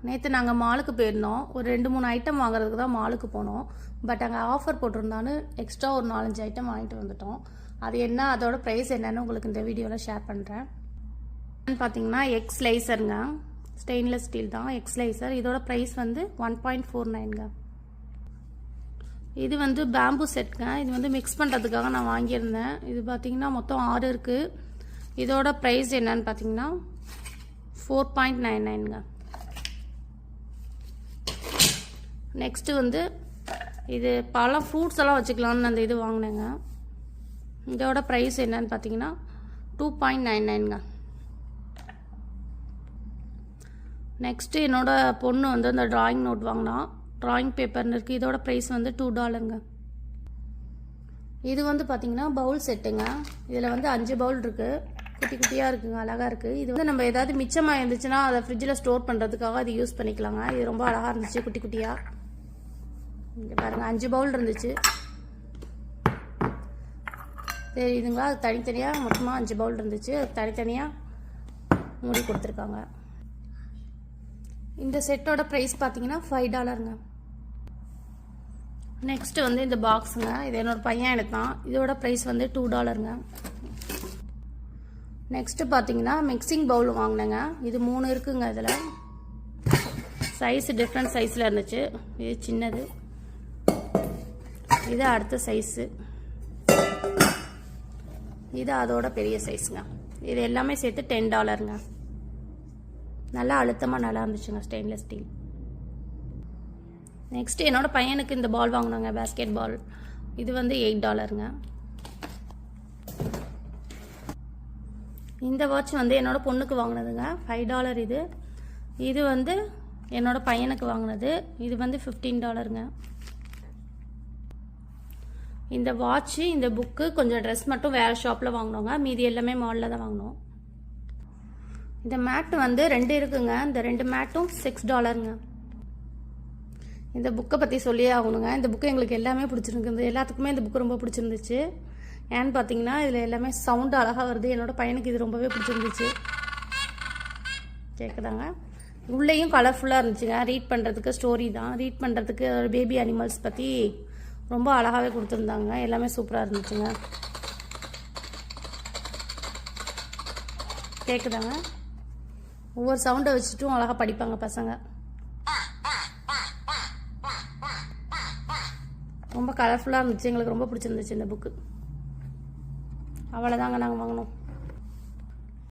நேற்று நாங்கள் மாலுக்கு போயிருந்தோம். ஒரு 2-3 ஐட்டம் வாங்குறதுக்கு தான் மாலுக்கு போனோம். பட் அங்கே ஆஃபர் போட்டிருந்தான்னு எக்ஸ்ட்ரா ஒரு 4-5 ஐட்டம் வாங்கிட்டு வந்துட்டோம். அது என்ன, அதோட ப்ரைஸ் என்னன்னு உங்களுக்கு இந்த வீடியோவில் ஷேர் பண்ணுறேன். பார்த்தீங்கன்னா எக் ஸ்லைசருங்க, ஸ்டெயின்லெஸ் ஸ்டீல் தான் எக் ஸ்லைசர். இதோட ப்ரைஸ் வந்து 1.49ங்க. இது வந்து பேம்பு செட்டுங்க. இது வந்து மிக்ஸ் பண்ணுறதுக்காக நான் வாங்கியிருந்தேன். இது பார்த்தீங்கன்னா மொத்தம் 6 இருக்குது. இதோட ப்ரைஸ் என்னன்னு பார்த்தீங்கன்னா 4.99ங்க. நெக்ஸ்ட்டு வந்து இது பழம் ஃப்ரூட்ஸ் எல்லாம் வச்சுக்கலான்னு அந்த இது வாங்கினேங்க. இதோட ப்ரைஸ் என்னன்னு பார்த்தீங்கன்னா 2.99ங்க. நெக்ஸ்ட்டு என்னோட பொண்ணு வந்து அந்த ட்ராயிங் நோட் வாங்கினா, ட்ராயிங் பேப்பர்னு இருக்குது. இதோட ப்ரைஸ் வந்து $2ங்க. இது வந்து பார்த்தீங்கன்னா பவுல் செட்டுங்க. இதில் வந்து 5 பவுல் இருக்குது. குட்டி குட்டியாக இருக்குங்க, அழகாக இருக்குது. இது வந்து நம்ம ஏதாவது மிச்சமாக இருந்துச்சுன்னா அதை ஃப்ரிட்ஜில் ஸ்டோர் பண்ணுறதுக்காக அது யூஸ் பண்ணிக்கலாங்க. இது ரொம்ப அழகாக இருந்துச்சு, குட்டி குட்டியாக. இங்கே பாருங்கள், 5 பவுல் இருந்துச்சு. சரி இதுங்களா, அது தனித்தனியாக மொத்தமாக 5 பவுல் இருந்துச்சு. அது தனித்தனியாக மூடி கொடுத்துருக்காங்க. இந்த செட்டோட ப்ரைஸ் பார்த்தீங்கன்னா $5ங்க. நெக்ஸ்ட்டு வந்து இந்த பாக்ஸுங்க. இது என்னோட பையன் எடுத்தான். இதோட ப்ரைஸ் வந்து $2ங்க. நெக்ஸ்ட்டு பார்த்தீங்கன்னா மிக்சிங் பவுல் வாங்கினேங்க. இது 3 இருக்குங்க. இதில் சைஸ் டிஃப்ரெண்ட் சைஸில் இருந்துச்சு. இது சின்னது, இது அடுத்த சைஸு, இது அதோட பெரிய சைஸுங்க. இது எல்லாமே சேர்த்து $10ங்க. நல்லா அழுத்தமாக நல்லா இருந்துச்சுங்க, ஸ்டெயின்லெஸ் ஸ்டீல். நெக்ஸ்ட்டு என்னோட பையனுக்கு இந்த பால் வாங்கினாங்க, பேஸ்கெட் பால். இது வந்து $8ங்க. இந்த வாட்ச் வந்து என்னோட பொண்ணுக்கு வாங்கினதுங்க, $5 இது. இது வந்து என்னோட பையனுக்கு வாங்கினது, இது வந்து $15ங்க. இந்த வாட்ச்சு, இந்த புக்கு, கொஞ்சம் ட்ரெஸ் மட்டும் வேறு ஷாப்பில் வாங்கினோங்க. மீதி எல்லாமே மாலில் தான் வாங்கினோம். இந்த மேட்டு வந்து 2 இருக்குங்க. இந்த 2 மேட்டும் $6ங்க. இந்த புக்கை பற்றி சொல்லியே ஆகணுங்க. இந்த புக்கு எங்களுக்கு எல்லாமே பிடிச்சிருக்கு. எல்லாத்துக்குமே இந்த புக்கு ரொம்ப பிடிச்சிருந்துச்சு. ஏன்னு பார்த்தீங்கன்னா இதில் எல்லாமே சவுண்டு அழகாக வருது. என்னோடய பையனுக்கு இது ரொம்பவே பிடிச்சிருந்துச்சு. கேட்குதாங்க. உள்ளேயும் கலர்ஃபுல்லாக இருந்துச்சுங்க. ரீட் பண்ணுறதுக்கு ஸ்டோரி தான், ரீட் பண்ணுறதுக்கு பேபி அனிமல்ஸ் பற்றி ரொம்ப அழகாகவே கொடுத்துருந்தாங்க. எல்லாமே சூப்பராக இருந்துச்சுங்க. கேட்குதாங்க. ஒவ்வொரு சவுண்டை வச்சுட்டும் அழகாக படிப்பாங்க பசங்க. ரொம்ப கலர்ஃபுல்லாக இருந்துச்சு. எங்களுக்கு ரொம்ப பிடிச்சிருந்துச்சு இந்த புக்கு. அவ்வளோதாங்க நாங்கள் வாங்கினோம்.